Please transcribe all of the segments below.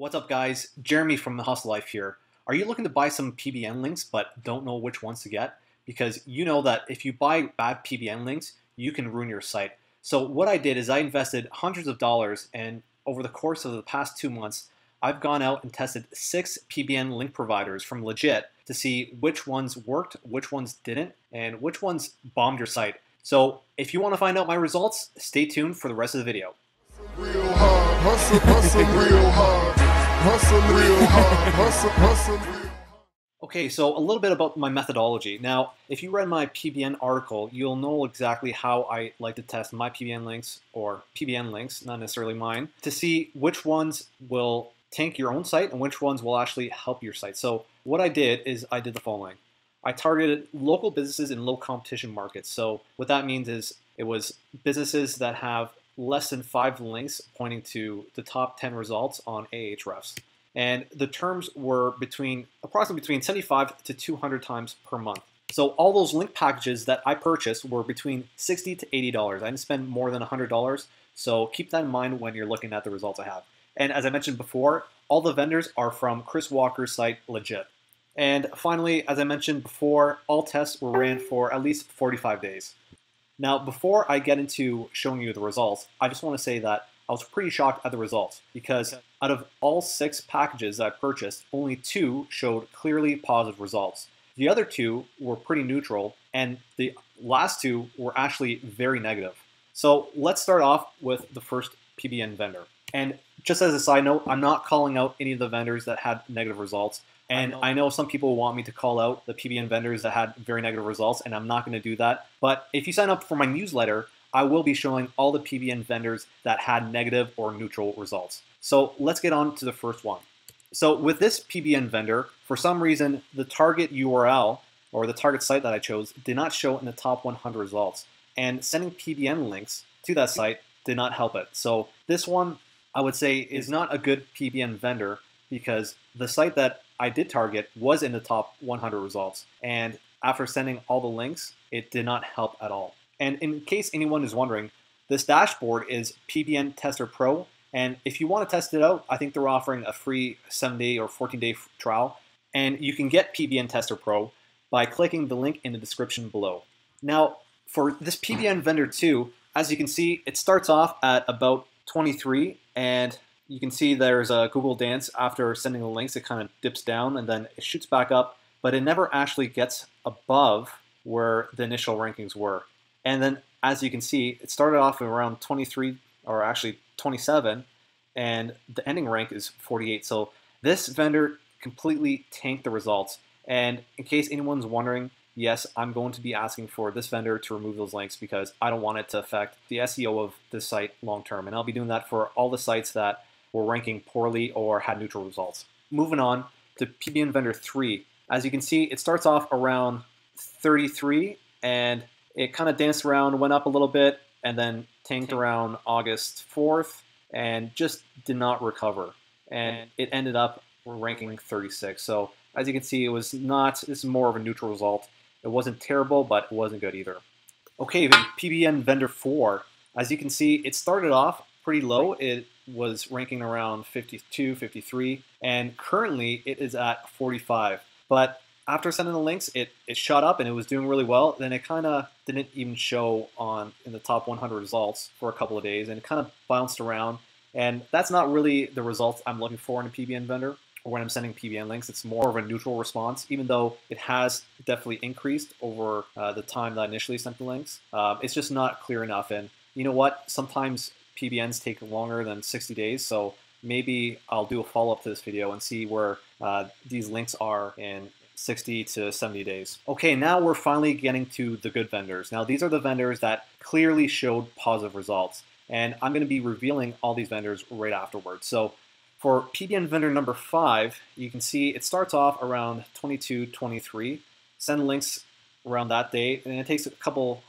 What's up, guys? Jeremy from the Hustle Life here. Are you looking to buy some PBN links but don't know which ones to get? Because you know that if you buy bad PBN links, you can ruin your site. So what I did is I invested hundreds of dollars, and over the course of the past 2 months, I've gone out and tested 6 PBN link providers from Legiit to see which ones worked, which ones didn't, and which ones bombed your site. So if you want to find out my results, stay tuned for the rest of the video. Real hard, hustle real hard, hustle real hard, hustle real hard. Okay, so a little bit about my methodology. Now, if you read my PBN article, you'll know exactly how I like to test my PBN links, or PBN links, not necessarily mine, to see which ones will tank your own site and which ones will actually help your site. So what I did is I did the following. I targeted local businesses in low competition markets. So what that means is it was businesses that have less than 5 links pointing to the top 10 results on Ahrefs. And the terms were approximately between 75 to 200 times per month. So all those link packages that I purchased were between $60 to $80. I didn't spend more than $100, so keep that in mind when you're looking at the results I have. And as I mentioned before, all the vendors are from Chris Walker's site, Legiit. And finally, as I mentioned before, all tests were ran for at least 45 days. Now, before I get into showing you the results, I just want to say that I was pretty shocked at the results, because out of all 6 packages that I purchased, only 2 showed clearly positive results. The other 2 were pretty neutral, and the last 2 were actually very negative. So let's start off with the first PBN vendor. And just as a side note, I'm not calling out any of the vendors that had negative results. And I know some people want me to call out the PBN vendors that had very negative results, and I'm not going to do that. But if you sign up for my newsletter, I will be showing all the PBN vendors that had negative or neutral results. So let's get on to the first one. So with this PBN vendor, for some reason, the target URL or the target site that I chose did not show in the top 100 results. And sending PBN links to that site did not help it. So this one, I would say, is not a good PBN vendor, because the site that I did target was in the top 100 results. And after sending all the links, it did not help at all. And in case anyone is wondering, this dashboard is PBN Tester Pro. And if you want to test it out, I think they're offering a free 7-day or 14-day trial. And you can get PBN Tester Pro by clicking the link in the description below. Now, for this PBN vendor 2, as you can see, it starts off at about 23, and you can see there's a Google dance. After sending the links, it kind of dips down and then it shoots back up, but it never actually gets above where the initial rankings were. And then, as you can see, it started off around 23, or actually 27, and the ending rank is 48. So this vendor completely tanked the results. And in case anyone's wondering, yes, I'm going to be asking for this vendor to remove those links, because I don't want it to affect the SEO of this site long term. And I'll be doing that for all the sites that were ranking poorly or had neutral results. Moving on to PBN vendor 3. As you can see, it starts off around 33, and it kind of danced around, went up a little bit, and then tanked around August 4th and just did not recover. And it ended up ranking 36. So as you can see, this is more of a neutral result. It wasn't terrible, but it wasn't good either. Okay, then PBN vendor 4. As you can see, it started off pretty low. It was ranking around 52, 53, and currently it is at 45. But after sending the links, it shot up and it was doing really well. Then it kind of didn't even show in the top 100 results for a couple of days, and it kind of bounced around. And that's not really the results I'm looking for in a PBN vendor, or when I'm sending PBN links. It's more of a neutral response, even though it has definitely increased over the time that I initially sent the links. It's just not clear enough. And you know what? Sometimes PBNs take longer than 60 days, so maybe I'll do a follow-up to this video and see where these links are in 60 to 70 days. Okay, now we're finally getting to the good vendors. Now, these are the vendors that clearly showed positive results, and I'm going to be revealing all these vendors right afterwards. So for PBN vendor number 5, you can see it starts off around 22, 23. Send links around that day, and it takes a couple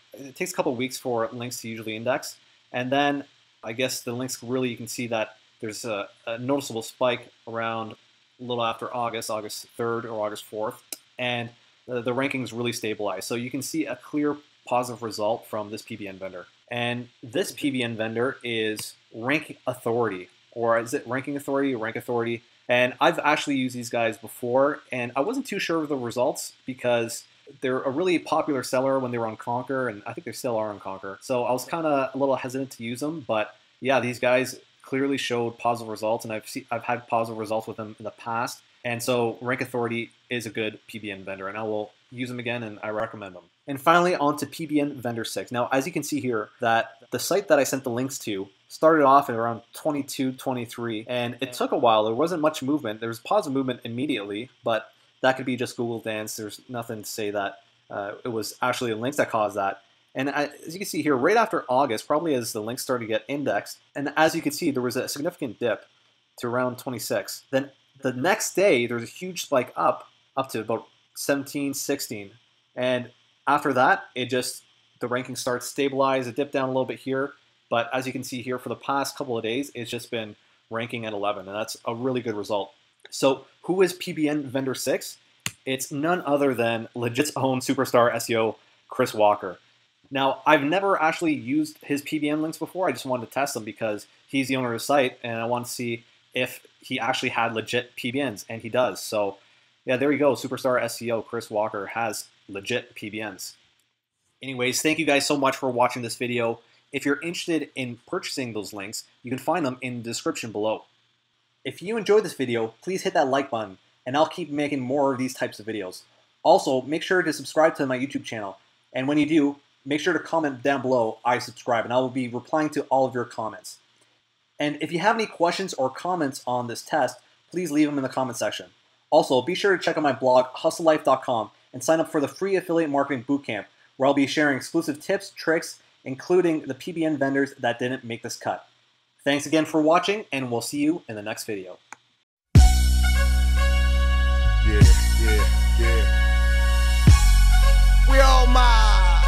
weeks for links to usually index. And then I guess the links really, you can see that there's a noticeable spike around a little after August 3rd or August 4th, and the rankings really stabilize. So you can see a clear positive result from this PBN vendor. And this PBN vendor is Rank Authority. or is it Ranking Authority or Rank Authority? And I've actually used these guys before, and I wasn't too sure of the results because they're a really popular seller when they were on Conquer, and I think they still are on Conquer. So I was kind of a little hesitant to use them, but yeah, these guys clearly showed positive results, and I've had positive results with them in the past. And so Rank Authority is a good PBN vendor, and I will use them again, and I recommend them. And finally, on to PBN Vendor 6. Now, as you can see here, that the site that I sent the links to started off at around 22, 23, and it took a while. There wasn't much movement. There was positive movement immediately, but that could be just Google Dance. There's nothing to say that it was actually the links that caused that. And as you can see here, right after August, probably as the links started to get indexed, and as you can see, there was a significant dip to around 26. Then the next day, there was a huge spike up to about 17, 16. And after that, the ranking starts stabilize. It dipped down a little bit here. But as you can see here, for the past couple of days, it's just been ranking at 11. And that's a really good result. So who is PBN Vendor 6? It's none other than Legiit's own superstar SEO, Chris Walker. Now, I've never actually used his PBN links before. I just wanted to test them because he's the owner of the site, and I want to see if he actually had legit PBNs, and he does. So, yeah, there you go. Superstar SEO Chris Walker has legit PBNs. Anyways, thank you guys so much for watching this video. If you're interested in purchasing those links, you can find them in the description below. If you enjoyed this video, please hit that like button, and I'll keep making more of these types of videos. Also, make sure to subscribe to my YouTube channel, and when you do, make sure to comment down below, I subscribe, and I will be replying to all of your comments. And if you have any questions or comments on this test, please leave them in the comment section. Also, be sure to check out my blog, hustlelife.com, and sign up for the free affiliate marketing bootcamp, where I'll be sharing exclusive tips, tricks, including the PBN vendors that didn't make this cut. Thanks again for watching, and we'll see you in the next video. Yeah. We all mine.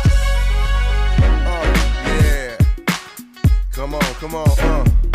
Yeah. Come on.